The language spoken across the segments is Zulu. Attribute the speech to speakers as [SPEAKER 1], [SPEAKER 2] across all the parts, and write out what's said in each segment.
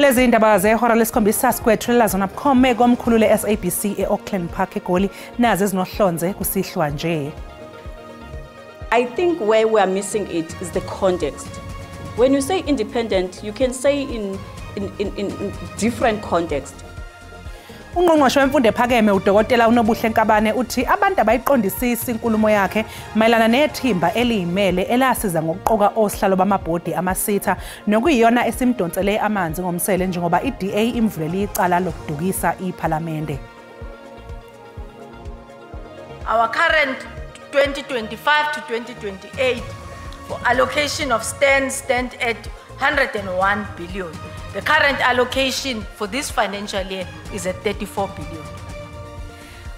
[SPEAKER 1] Lezi indaba zehora lesikhombisa sikwethulela zona bukhome komkhulu le-SABC e-Auckland Park eGoli nazo ezinohlonze kusihlwa nje.
[SPEAKER 2] I think where we are missing it is the context. When you say independent, you can say in different context.
[SPEAKER 1] Ungqongqoshe wemfundo ephakeme uDokotela uNobuhle Nkabane uthi abantu abayiqondisisi inkulumo yakhe mayelana nethimba eliyimele elasiza ngokuqoka osihlalo bamabhodi amasitha nokuyiyona esimdonsele amanzi ngomsele njengoba iDA imvulele icala lokudukisa iPhalamende.
[SPEAKER 3] Our current 2025 to 2028 for allocation of stand at 101 billion. The current allocation for this financial year is at 34 billion.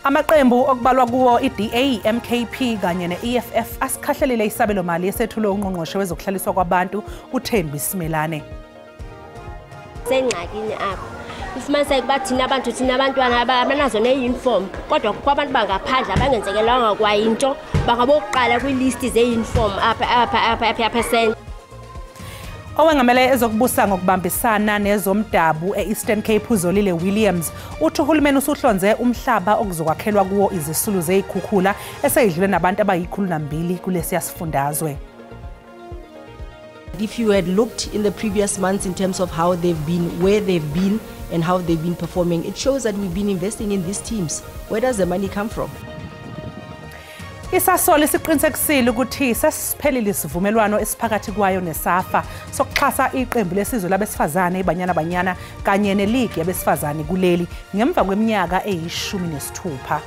[SPEAKER 1] Amaqembu okubalwa kuwo iDA, MKP kanye neEFF asikhahlelile isabelo mali esethulo ungqongqoshe wezokuhlaliswa kwabantu uThembi Simelane.
[SPEAKER 4] Sengxakini apho. Ifumanise kuba thina abantwana abanazo ne-uniform kodwa kwabantu bangaphandle abangenzekelanga kwayinto bangabokuqala kwi-list ze-uniform apha send.
[SPEAKER 1] Owengamele ezokubusa ngokubambisana nezomdabu e-Eastern Cape uZolile Williams uthi uhulumeni usuhlonze umhlaba okuzokwakhelwa kuwo izisulu zezikhukhula eseyidlule nabantu abayi102 kulesi sifundazwe.
[SPEAKER 5] If you had looked in the previous months in terms of how they've been, where they've been and how they've been performing, it shows that we've been investing in these teams. Where does the money come from?
[SPEAKER 1] Isasol isiqinisekisile ukuthi sesiphelile isivumelwano esiphakathi kwayo neSAFA sokuxhasa iqembu lesizwe labesifazane iBanyana kanye neligi yabesifazane kuleli ngemva kweminyaka eyi-16.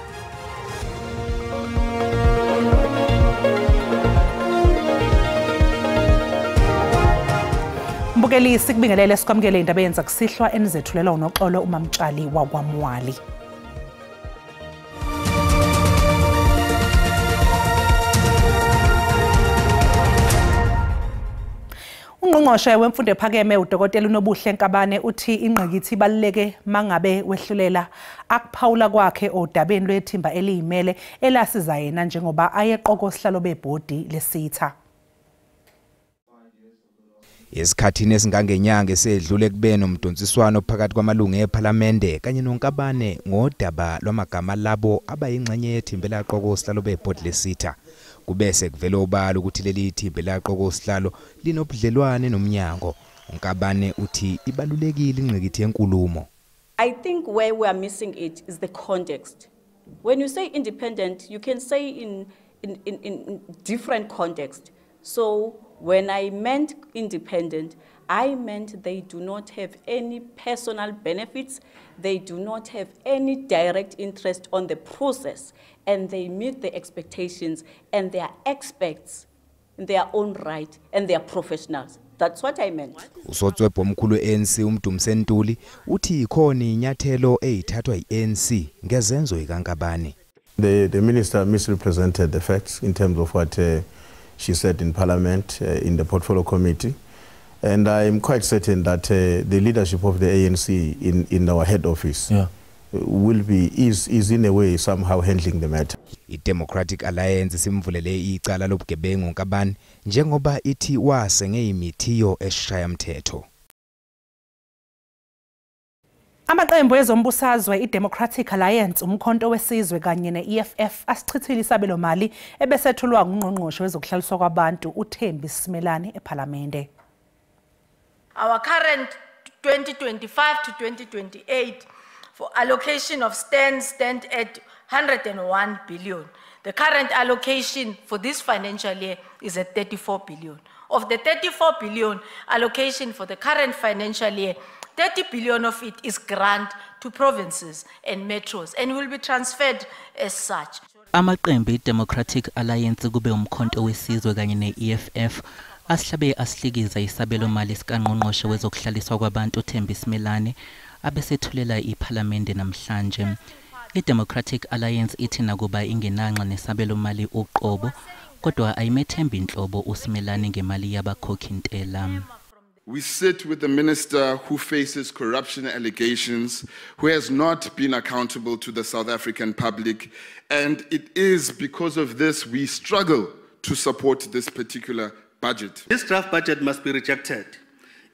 [SPEAKER 1] Mbukelisi kubingelele sikwamukele indaba yenza kusihlwa enizethulela unoxolo uMamtshali waKwaMwali. Ungqongqoshe wemfundo ephakeme uDokotela uNobuhle Nkabane uthi ingqikithi ibaluleke mangabe wehlulela akuphawula kwakhe odabeni lwethimba eliyimele elasiza yena njengoba ayeqoka osihlalo bebhodi lesitha.
[SPEAKER 6] Esikhathini esingangenyanga esedlule kubene umdonsiswano phakathi kwamalungu ePhalamende kanye noNkabane ngodaba lwamagama labo abayingxenye yethimba elaqoka osihlalo bebhodi lesitha. Kubese kuvela obala ukuthi leli thimba elaqoka osihlalo linobudlelwane nomnyango. uNkabane uthi ibalulekile ingqikithi yenkulumo.
[SPEAKER 2] I think where we are missing it is the context. When you say independent, you can say in different context. So when I meant independent, I meant they do not have any personal benefits, they do not have any direct interest on the process, and they meet the expectations, and they are experts in their own right, and they are professionals. That's what I meant.
[SPEAKER 6] Usotswebho omkhulu ANC uMdumise Ntuli uthi ikhona inyathelo eyithathwa iANC ngezenzo ikaNkabane.
[SPEAKER 7] The minister misrepresented the facts in terms of what she said in Parliament, in the Portfolio Committee. And I'm quite certain that the leadership of the ANC in our head office is in a way somehow handling the matter.
[SPEAKER 6] I-Democratic Alliance simvulele icala lobugebengu uNkabane njengoba ithi wasenge imithiyo eshaya mthetho.
[SPEAKER 1] Amaqembu ezombusazwe iDemocratic Alliance umkhonto wesizwe kanye neEFF asichithile isabelo mali ebesethulwa ngungqongqoshe wezokuhlaliswa kwabantu uThembi Simelane ePhalamende.
[SPEAKER 3] Our current 2025 to 2028 for allocation of stand at 101 billion. The current allocation for this financial year is at 34 billion. Of the 34 billion allocation for the current financial year, 30 billion of it is grant to provinces and metros and will be transferred as such.
[SPEAKER 8] Amaqembu iDemocratic Alliance kube umkhonto wesizwe kanye neEFF asihlabe asihlikiza isabelo mali sikaNgqongqoshe wezokuhlaliswa kwabantu uThembi Simelane abesethulela iPhalamende namhlanje. iDemocratic Alliance ithi nakuba ingenanxa nesabelo mali uqobo kodwa ayimethemba inhlobo uSimelane ngemali yabakhokhi intela.
[SPEAKER 9] We sit with the minister who faces corruption allegations, who has not been accountable to the South African public, and it is because of this we struggle to support this particular budget.
[SPEAKER 10] This draft budget must be rejected.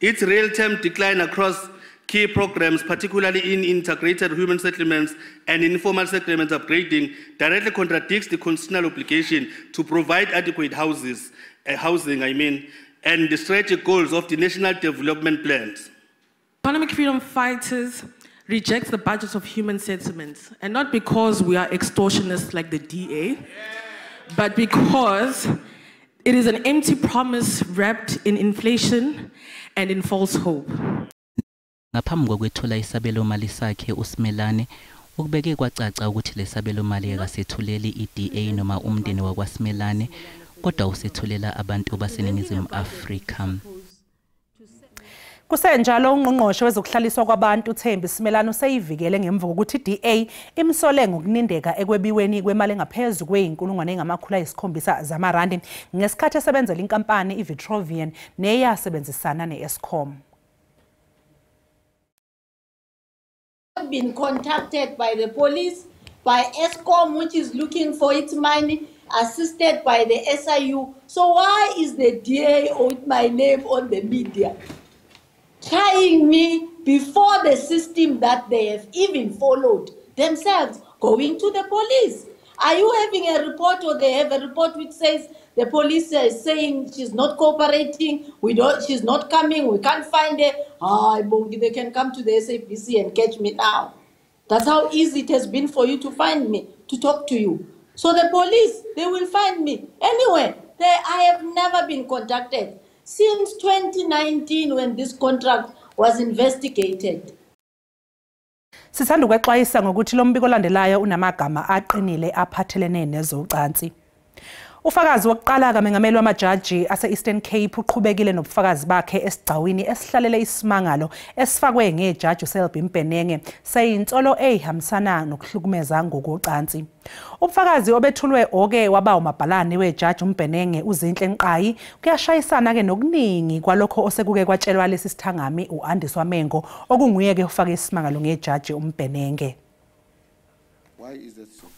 [SPEAKER 10] Its real-term decline across key programs, particularly in integrated human settlements and informal settlements upgrading, directly contradicts the constitutional obligation to provide adequate housing, and the strategic goals of the national development plans.
[SPEAKER 11] Economic freedom fighters reject the budgets of human settlements, and not because we are extortionists like the DA, but because it is an empty promise wrapped in inflation and in false hope.
[SPEAKER 8] Ngaphambi kokwethula isabelo mali sakhe uSimelane ukubeke kwacaca ukuthi lesabelo mali akasethuleli iDA noma umndeni wakwaSimelane kodwa usethulela abantu baseningizimu Afrika.
[SPEAKER 1] Kusenjalo ungqongqoshe wezokuhlaliswa kwabantu uThembi Simelane useyivikele ngemva kokuthi iDA imsole ngokunindeka ekwebiweni kwemali engaphezulu kwe-7,700 zamarandi ngesikhathi esebenzela inkampani iVitrovian neyasebenzisana neEskom.
[SPEAKER 12] Been contacted by the police, by Eskom, which is looking for its money, assisted by the SIU. So why is the DA with my name on the media, trying me before the system that they have even followed themselves, going to the police? Are you having a report, or they have a report which says the police is saying she's not cooperating, she's not coming, we can't find her? They can come to the SAPC and catch me now. That's how easy it has been for you to find me, to talk to you. So the police, they will find me. Anyway, I have never been contacted since 2019 when this contract was investigated.
[SPEAKER 1] Sisanda ukwexwayisa ngokuthi lo mbiko olandelayo unamagama aqinile aphathelene nezocansi. Ufakazi wokuqala kamengameli wamajaji ase-Eastern Cape uqhubekile nobufakazi bakhe esigcawini esihlalele isimangalo esifakwe ngejaji uSelby Mbenenge seyinsolo ehambisana nokuhlukumeza ngokocansi. Ubufakazi obethulwe oke waba umabhalane wejaji uMbenenge uZinhle Nqayi kuyashayisana ke nokuningi kwalokho osekuke kwatshelwa lesi sithangami uAndiswa Mengo okunguye ke ufaka isimangalo ngejaji uMbenenge.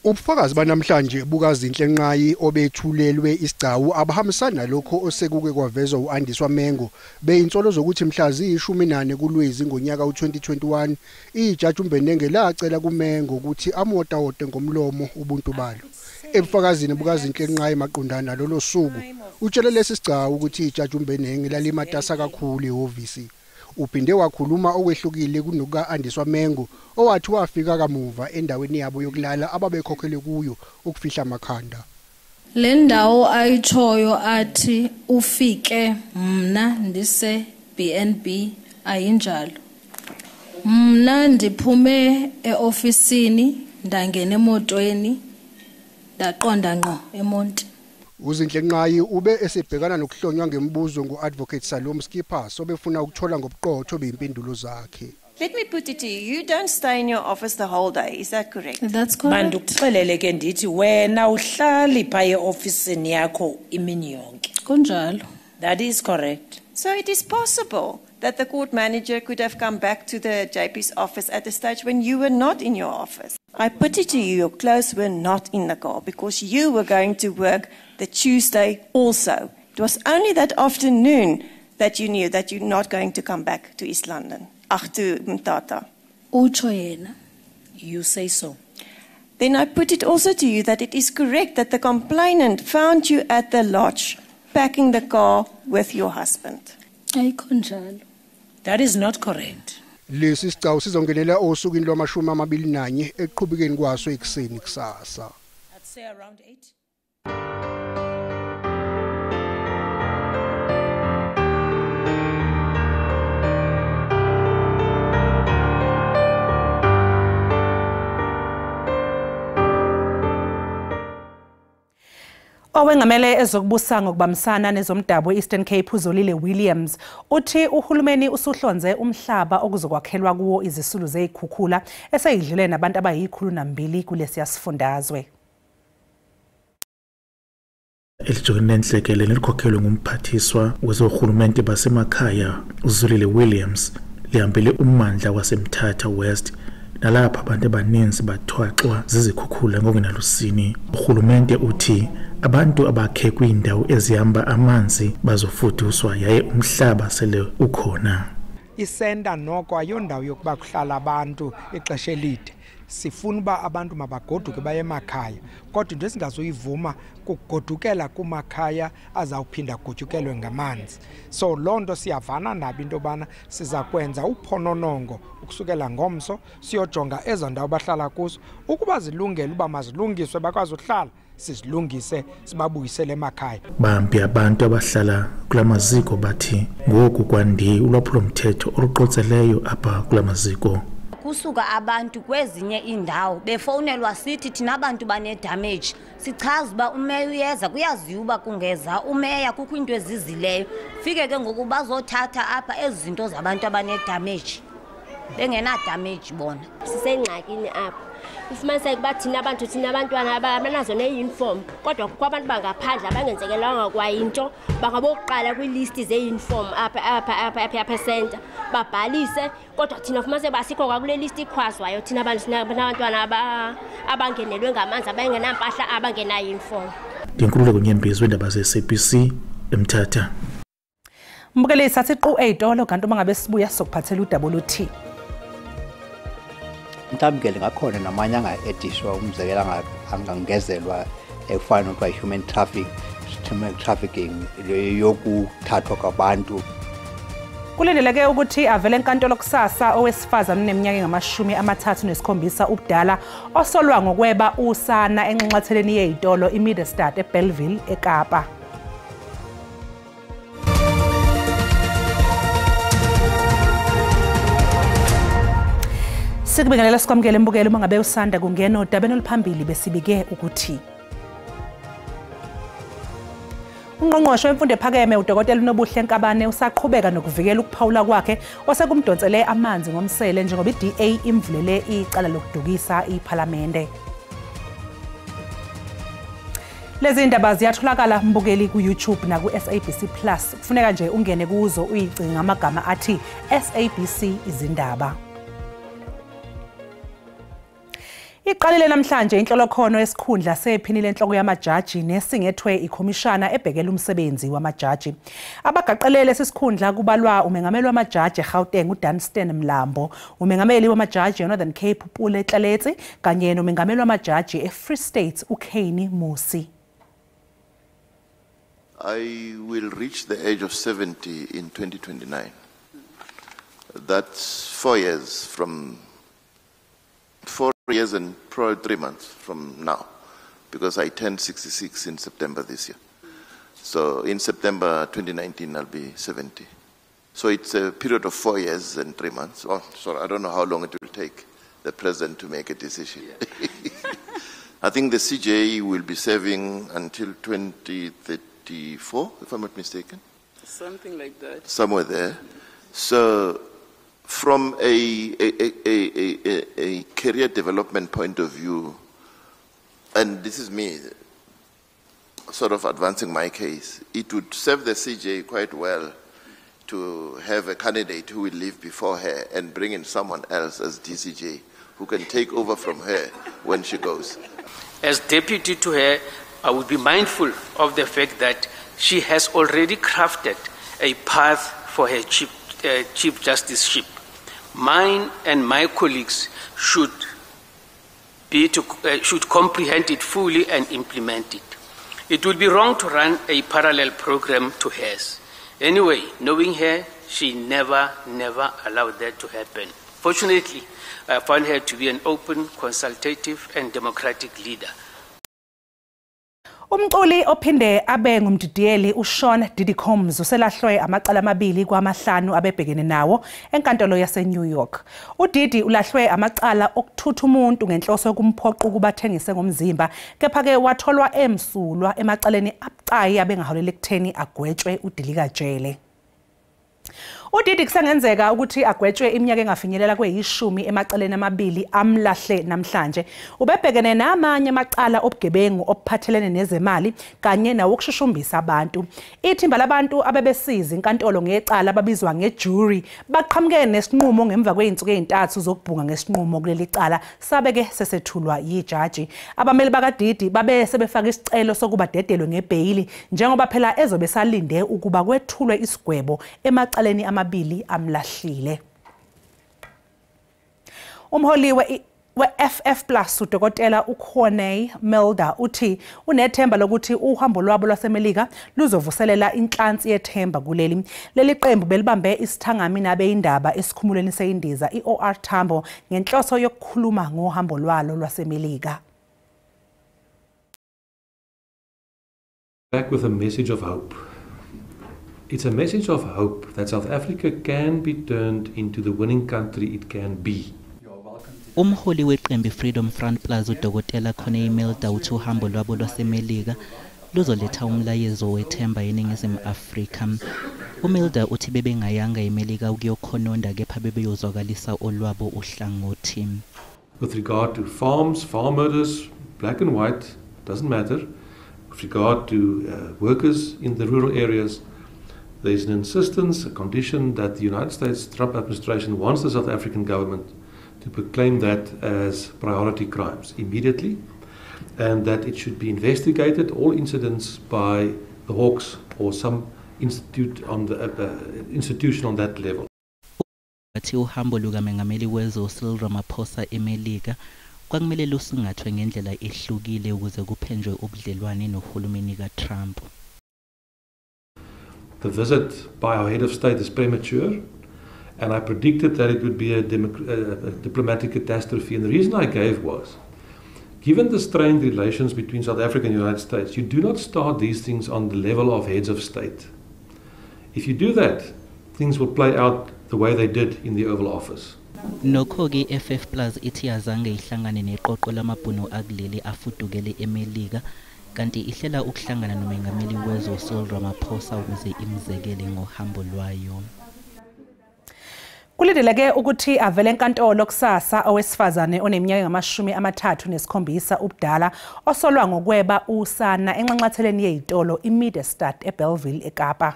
[SPEAKER 13] Ubufakazi banamhlanje bukaZinhle Nqayi obethulelwe isigcawu abahambisana nalokho osekuke kwavezwa uAndiswa Mengo beyinsolo zokuthi mhla ziyi-14 kuLwezi ngonyaka u2021 ijaji uMbenenge lacela kuMengo ukuthi amotawote ngomlomo ubuntu balo. Ebufakazini bukaZinhle Nqayi maqondana nalolo suku utshele lesi sigcawu ukuthi ijaji uMbenenge lalimatasa kakhulu ehhovisi. Uphinde wakhuluma okwehlukile kunoka Andiswa Mengo owathi wafika kamuva endaweni yabo yokulala ababekhokhele kuyo ukufihla amakhanda.
[SPEAKER 14] Le ndawo ayichoyo athi ufike mna ndise BNB ayinjalo. Mna ndiphume eofisini ndangena emotweni ndaqonda ngqo eMonti.
[SPEAKER 13] uZinhle Nqayi ube esebhekana nokuhlonywa ngembuzo ngo-Advocate Salome Skipper sobefuna ukuthola ngobuqotho beimpendulo zakhe.
[SPEAKER 15] Let me put it to you, you don't stay in your office the whole day, is that correct?
[SPEAKER 14] That's correct.
[SPEAKER 16] Mandikuxelele ke ndithi wena uhlali phaye officeini yakho imini yonke.
[SPEAKER 14] Kunjalo.
[SPEAKER 16] That is correct.
[SPEAKER 15] So it is possible that the court manager could have come back to the JP's office at a stage when you were not in your office. I put it to you, your clothes were not in the car because you were going to work the Tuesday also. It was only that afternoon that you knew that you're not going to come back to East London. To Mtata.
[SPEAKER 14] Ucho yena.
[SPEAKER 16] You say so.
[SPEAKER 15] Then I put it also to you that it is correct that the complainant found you at the lodge packing the car with your husband.
[SPEAKER 16] That is not correct.
[SPEAKER 13] Lesi sicao sizongenela osukwini lwama-21 eqhubekeni kwaso ekuseni kusasa.
[SPEAKER 16] I'd say around 8. Owengamele ezokubusa ngokubambisana nezomdabu eEastern Cape uZolile Williams uthi uhulumeni usuhlonze umhlaba okuzokwakhelwa kuwo izisulu zezikhukhula eseyidlule nabantu abayi102 kulesi sifundazwe.
[SPEAKER 17] Elijokeni lenhlekele nelikhokhelwe ngumphathiswa wezohulumeni basemakhaya uZolile Williams lihambele ummandla waseMthatha West nalapha abantu abaninzi bathwaxwa zizikhukhula ngokunalusini. Uhulumeni uthi abantu abakhe kwindawo ezihamba amanzi bazofuduswa yaye umhlaba sele ukhona.
[SPEAKER 18] isenta noko ayondawo yokuba kuhlala abantu ixesha elide. Sifuna uba abantu mabagoduke baye emakhaya, kodwa into esingazoyivuma kugodukela kumakhaya azawuphinda godukelwe ngamanzi. So loo nto siyavana nabo into yobana siza kwenza uphononongo ukusukela ngomso siyojonga ezo ndawo bahlala kuzo ukuba zilungele uba mazilungiswe bakwazi ukuhlala sizilungise sibabuyisele emakhaya.
[SPEAKER 17] Bambi abantu abahlala kulamaziko bathi ngoku kwandi ulwaphulomthetho oluqotseleyo apha kulamaziko.
[SPEAKER 19] Kusuka abantu kwezinye indawo befonelwa sithi thina abantu bane damage, sichaza uba umeya uyeza kuyaziwa uba kungeza umeya kukho into ezizileyo, fike ke ngoku bazothatha apha ezinto zabantu abane damage bengena damage bona.
[SPEAKER 4] Sisengxakini apha ufumaniseka uba thina abantwana abanazo ne-uniform, kodwa kukho abantu bangaphandle abangenzekelwanga kwayinto bangabokuqala kwiilisti ze-uniform apha center babhalise, kodwa thina ufumaniseka basikho kwakule listi ikhwazwayo thina abantwana abangenelwe ngamanzi abangenampahla abangena-uniform.
[SPEAKER 17] Ngenkululeko Nyembezi weendaba ze-SABC eMthatha.
[SPEAKER 1] Mbukelisi athi qu eyitolo kanti uma ngabe sibuya sokuphathela udaba oluthi
[SPEAKER 20] Mtambukele ngakhona namanye anga-edishwa umzekelo angangezelwa efana nokwa human trafficking yokuthathwa kwabantu.
[SPEAKER 1] Kulindeleke ukuthi avele enkantolo kusasa owesifazane oneminyaka engama-37 ubudala osolwa ngokweba usana enxanxatheleni yeyitolo iMiddlestad eBellville eKapa. Sikubingelela sikwamukele mbukelo uma ngabe usanda kungena odabeni oluphambili besibike ukuthi Ungqongqoshe wemfundo ephakeme uDokotela uNobuhle Nkabane usaqhubeka nokuvikela ukuphawula kwakhe osekumdonsele amanzi ngomsele njengoba iDA imvulele icala lokudukisa iPhalamende. Lezi ndaba ziyatholakala mbukeli ku-YouTube na ku-SABC Plus. Kufuneka nje ungene kuzo uyicinga ngamagama athi SABC izindaba. Iqalile namhlanje inhlolokhono yesikhundla sephinile enhloko yamajaji nesingethwe ikhomishana ebhekela umsebenzi wamajaji. Abagaqelele lesikhundla kubalwa umengameli wamajaji eGauteng uDanstan Mlambo, umengameli wamajaji eNorthern Cape uPule Tlaletsi kanye nomengameli wamajaji eFree State uKhani Musi.
[SPEAKER 21] I will reach the age of 70 in 2029. That's 4 years from 4 years and probably 3 months from now, because I turned 66 in September this year. So in September 2019, I'll be 70. So it's a period of 4 years and 3 months. Oh, sorry, I don't know how long it will take the president to make a decision. I think the CJA will be serving until 2034, if I'm not mistaken.
[SPEAKER 22] Something like that.
[SPEAKER 21] Somewhere there. So from a career development point of view, and this is me sort of advancing my case, it would serve the CJ quite well to have a candidate who will leave before her and bring in someone else as DCJ who can take over from her when she goes.
[SPEAKER 22] As deputy to her, I would be mindful of the fact that she has already crafted a path for her Chief Justiceship. Mine and my colleagues should comprehend it fully and implement it. It would be wrong to run a parallel program to hers. Anyway, knowing her, she never allowed that to happen. Fortunately, I found her to be an open, consultative, and democratic leader.
[SPEAKER 1] Umculi ophinde abe ngumdidiyeli uSean Diddy Combs uselahlwe amacala amabili kwamahlanu abebhekene nawo enkantolo yaseNew York. UDiddy ulahlwe amacala okuthutha umuntu ngenhloso yokumphoqa ukubathengise ngomzimba, kepha-ke watholwa emsulwa emacaleni abucayi abengaholela ekutheni agwetshwe udilikajele. UDiddy kusengenzeka ukuthi agwetshwe iminyaka engafinyelela kwe-10 emacaleni amabili amlahle namhlanje. Ubebhekene namanye amacala obugebengu obuphathelene nezemali kanye nawokushushumbisa abantu. Ithimba labantu abebesiza inkantolo ngecala ababizwa ngejury baqhamuke nesinqumo ngemva kweinsuku ezintathu zokubhunga ngesinqumo kuleli cala sabeke sesethulwa yijaji. Abameli bakaDiddy babe sebefaka isicelo sokuba dedelwe ngebhayili njengoba phela ezobe salinde ukuba kwethulwe isigwebo emacaleni amabili amabili amlahlile. Umholi we-FF Plus uDokotela uCorney Mulder uthi unethemba lokuthi uhambo lwabo lwaseMelika luzovuselela inhlansi yethemba kuleli. Leli qembu belibambe isithangami nabeyindaba esikhumulweni seyindiza iOR Tambo ngenhloso yokukhuluma ngohambo lwalo lwaseMelika.
[SPEAKER 2] Back with a message of hope. It's a message of hope that South Africa can be turned into the winning country it can be.
[SPEAKER 8] Umholi weqembu Freedom Front Plus uDokotela Corney Mulder uthi uhambo lwabo lwaseMelika luzoletha umlayezo wethemba eNingizimu Afrika. uMulder uthi bebengayanga eMelika ukuyokhononda kepha bebeyozwakalisa olwabo uhlangothi.
[SPEAKER 2] With regard to farms, farm murders, black and white, doesn't matter. With regard to workers in the rural areas, there's an insistence, a condition that the United States Trump administration wants the South African government to proclaim that as priority crimes immediately, and that it should be investigated, all incidents by the Hawks or some institution on that level.
[SPEAKER 8] Athi uhambo lukaMengameli wezwe Cyril Ramaphosa eMelika kwakumele lusingathwe ngendlela ehlukile ukuze kuphenjwe ubudlelwane nohulumeni kaTrump.
[SPEAKER 2] The visit by our head of state is premature, and I predicted that it would be a diplomatic catastrophe. And the reason I gave was, given the strained relations between South Africa and the United States, you do not start these things on the level of heads of state. If you do that, things will play out the way they did in the Oval Office.
[SPEAKER 8] Nokho-ke FF Plus ithi azange ihlangane neqoqo lamabhunu akuleli afudukele eMelika kanti ihlela ukuhlangana nomengameli wezwe Cyril Ramaphosa ukuze imzekele ngohambo lwayo.
[SPEAKER 1] Kulindeleke ukuthi avele enkantolo kusasa owesifazane oneminyaka ngama-37 ubudala osolwa ngokweba usana enxanxatheleni yezitolo iMiddlestad eBellville eKapa.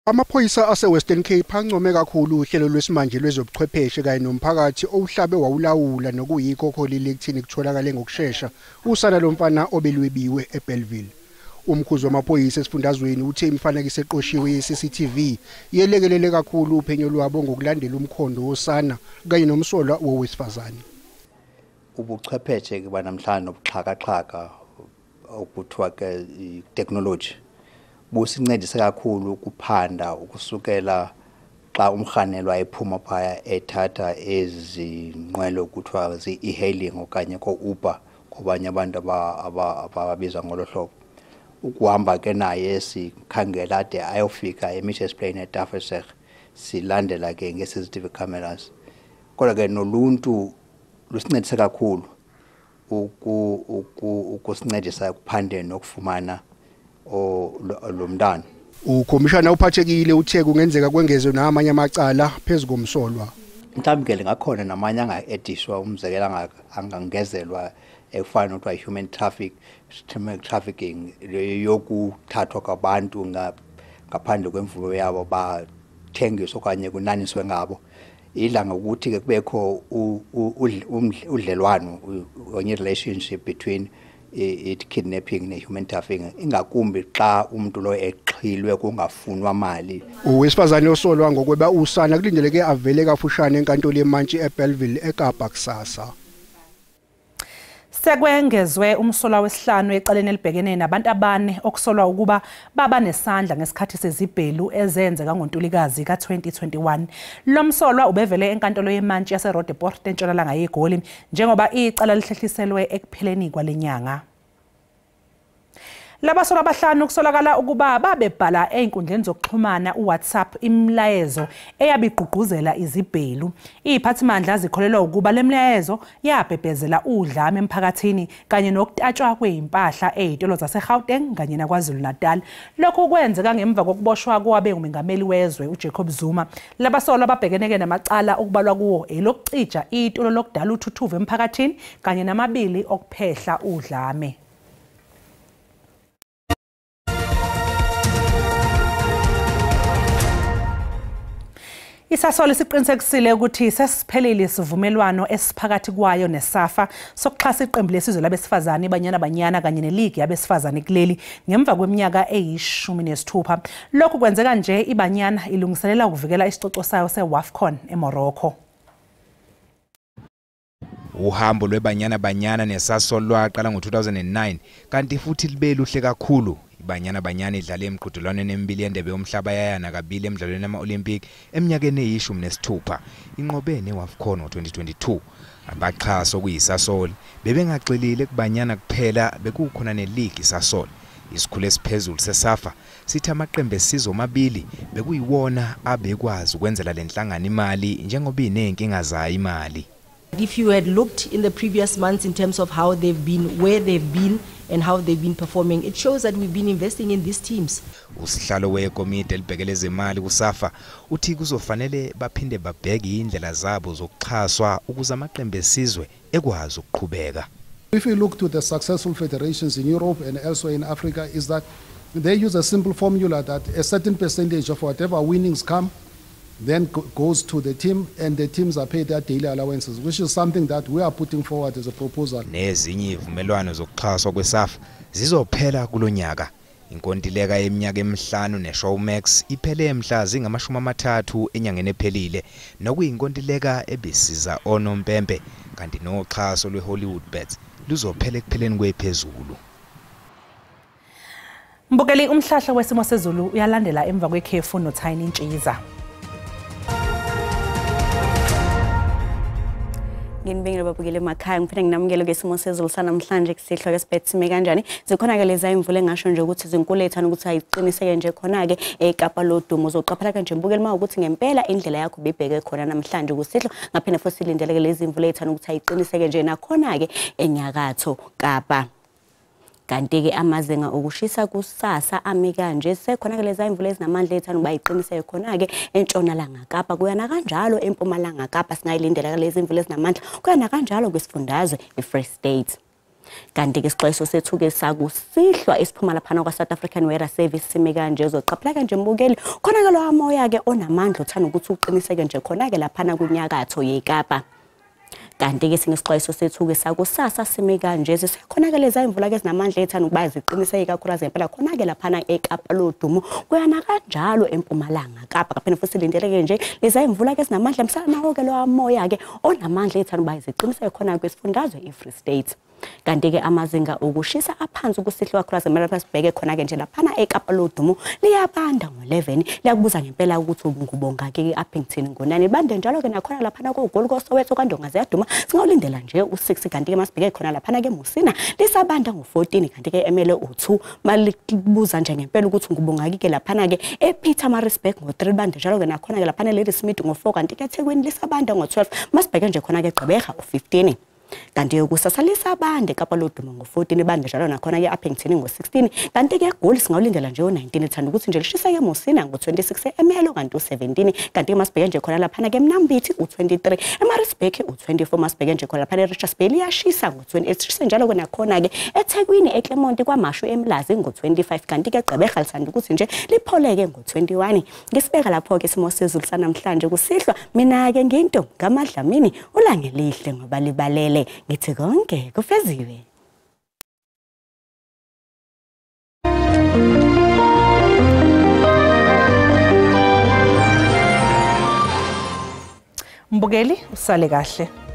[SPEAKER 13] Amaphoyisa ase-Western Cape ancome kakhulu uhlelo lwesimanje lwezobuchwepheshe kanye nomphakathi owuhlabe wawulawula nokuyikho kholile ekuthini kutholakale ngokusheshsha usana lomfana obelwebiwe eBellville. Umkhuzi wamaphoyisa esifundazweni uthe imifanekiso eqoshiwe ye-CCTV yelekelele kakhulu uphenyo lwabo ngokulandela umkhondo wosana kanye nomsolwa wowesifazane.
[SPEAKER 20] Ubuchwepheshe ke banamhlanje nobuxhakaxhaka okuthiwa ke i-technology busincedise kakhulu ukuphanda ukusukela xa umkhanelwa ephuma phaya ethatha ezinqwelo kuthiwa zi-e-hailing okanye ko-Uber kubanye abantu ababizwa ngolo hlobo. Ukuhamba ke naye sikhangela ade ayofika eMitchells Plain eTafelsig silandela ke nge-CCTV cameras. Kodwa ke noluntu lusincedise kakhulu ukusincedisa ekuphandeni nokufumana lo mntana.
[SPEAKER 13] Ukhomishana uphathekile uthe kungenzeka kwengezwe namanye amacala phezulu komsolwa.
[SPEAKER 20] Mhlawumbe ke ngakhona namanye angaedishwa umzekela angangezelwa ekufana nothiwa human trafficking yokuthathwa kwabantu ngaphandle kwemvume yabo bathengiswa okanye kunaniswe ngabo. Idla ngokuthi ke kubekho udlelwano onye relationship between it kidnapping ne human trafficking ingakumbi xa umuntu lo exhilwe kungafunwa mali.
[SPEAKER 13] Owesifazane osolwa ngokweba usana kulindeleke avele kafushane enkantolo yeMantshi eBellville eKapa kusasa.
[SPEAKER 1] Sekwengezwe umsolwa wesihlanu eqaleni elibhekene nabantu abane okusolwa ukuba baba nesandla ngesikhathi sezibhelu ezenzeka ngoNtulikazi ka-2021. Lo msolwa ubevele enkantolo yeMantshi yaseRoodeport entshonalanga yeGoli njengoba icala lihlehliselwe ekupheleni kwalenyanga. Labasolwa abahlanu kusolakala ukuba babebhala einkundleni zokuxhumana uWhatsApp imlayezo eyabigqugquzela izibhelu. Iziphathimandla zikholelwa ukuba lemlayezo yabhebhezela udlame emphakathini kanye nokutatshwa kweimpahla ezitolo zaseGauteng kanye naKwaZulu-Natal. Lokhu kwenzeka ngemva kokuboshwa kwabe umengameli wezwe uJacob Zuma. Labasolwa ababhekeneke namacala okubalwa kuwo elokucija itolo lokudala uthuthuva emphakathini kanye namabili okuphehla udlame. Isasol siqinisekisile ukuthi sesiphelile isivumelwano esiphakathi kwayo neSAFA sokuxhasa iqembu lesizwe labesifazane iBanyana kanye neligi yabesifazane kuleli ngemva kweminyaka eyi-16. Lokhu kwenzeka nje iBanyana ilungiselela ukuvikela isicoco sayo seWAFCON eMorocco.
[SPEAKER 6] Uhambo lweBanyana neSasol lwaqala ngo-2009 kanti futhi libe luhle kakhulu. iBanyana idlala emqhudelwaneni emibili yendebe yomhlaba yayana kabili emidlalweni ama-Olympic eminyakeni eyi-16. Inqobe neWAFCON ngo-2022. Abaxhaso kuyiSasol bebengagxilile kuBanyana kuphela, bekukhona neligi iSasol. Isikhulu esiphezulu seSAFA sithi amaqembu esizwe amabili bekuyiwona abekwazi ukwenzela lenhlangano imali njengoba inenkinga zayo imali.
[SPEAKER 5] If you had looked in the previous months in terms of how they've been, where they've been and how they've been performing, it shows that we've been investing in these teams.
[SPEAKER 6] Usihlalo wekomiti elibhekele ezemali kuSAFA uthi kuzofanele baphinde babheke indlela zabo zokuxhaswa ukuze amaqembu esizwe ekwazi ukuqhubeka.
[SPEAKER 7] If you look to the successful federations in Europe and elsewhere in Africa, is that they use a simple formula that a certain percentage of whatever winnings come then goes to the team, and the teams are paid their daily allowances, which is something that we are putting forward as a proposal.
[SPEAKER 6] Nezinye ivumelwano zokuxhaswa kweSAFA zizophela kulonyaka. Inkontileka yeminyaka emihlanu neShowmax iphele mhla zingama-30 enyangeni ephelile, nokuyinkontileka ebisiza onompempe kanti noxhaso lweHollywoodBets luzophela ekupheleni kwephezulu.
[SPEAKER 1] Mbukeli, umhlahla wesimo sezulu uyalandela emva kwekhefu noThini Ntshiza.
[SPEAKER 23] Nginibingelela babukele emakhaya, ngifuna nginamukele ngesimo sezulu sanamhlanje kusihlwa kesibhetsime kanjani. Zikhona ke leza imvula engasho nje ukuthi zinkulu ethana ukuthi ayiqiniseke nje khona ke eKapa lodumo. Uzoqaphela kanje mbukeli ma ukuthi ngempela indlela yakho bebheke khona namhlanje kusihlwa, ngaphinde futhi silindele ke lezi imvula ethana ukuthi ayiqiniseke nje nakhona ke enyakatho Kapa. Kanti ke amazinga okushisa kusasa ame kanje, sekhona ke leza imvula ezinamandla ethana bayiqiniseke khona ke entshonalanga Kapa, kuyana kanjalo empumalanga Kapa singayilindela ke lezi imvula ezinamandla, kuyana kanjalo kwesifundazwe iFree State. Kanti ke isixwayiso sethu ke sakusihlwa esiphuma laphana kwaSouth African Weather Service sime kanje. Uzoqaphela kanje mbukeli khona ke lo moya ke onamandla uthanda ukuthi uqiniseke nje khona ke laphana kunyakatho yeKapa. Kanti ke singesixwayiso sethu ke sakusasa sime kanje, sisekhona ke leza imvula ke zinamandla ethana ukuba ziqiniseke kakhulu azempela khona ke laphana eKapa lodumo, kuyana kanjalo empumalanga Kapa. Kaphinde futhi silindeleke nje leza imvula ke zinamandla msana ke lo moya ke onamandla ethana ukuba ziqiniseke khona kwesifundazwe iFree State. Kanti ke amazinga okushisa aphansi kusihlwa kakhulu azempela sibheke khona ke nje laphana eKapa lodumo liyabanda ngo11, liyakubuza ngempela ukuthi ngubonga ke eAppington ngo9, bande njalo ke nakhona laphana koGoli koSoweto kaNdonga ziyaduma singawulindela nje u6. Kanti ke masibheke khona laphana ke Musina lisabanda ngo14, kanti ke emele u2 malibuza nje ngempela ukuthi ngubonga ke laphana ke ePietermaritzburg ngo3, bande njalo ke nakhona ke laphana Ladysmith ngo4, kanti ke eThekwini lisabanda ngo12, masibheke nje khona ke Gqeberha u15. Kanti kusasa lisabande Kapa lodumo ngo14, bande njalo nakhona ke Appington ngo16, kanti ke eGoli singawulindela nje u19 ethanda ukuthi nje lishisa ke Musina ngo26, eMelo kanti u17, kanti ke masibheke nje khona laphana ke Mnambithi u23, eMaritzburg u24, masibheke nje khona laphana eRichards Bay liyashisa ngo28, shisa njalo ke nakhona ke eThekwini eClermont kwaMashu eMlazi ngo25, kanti ke Gqeberha lisanda ukuthi nje lipholeke ngo21. Ngisibeka lapho ke isimo sezulu sanamhlanje kusihlwa, mina ke nginto ngamadlamini ulangelihle ngoba libalele. Ngithi konke kufeziwe.
[SPEAKER 1] Mbukeli, usale kahle.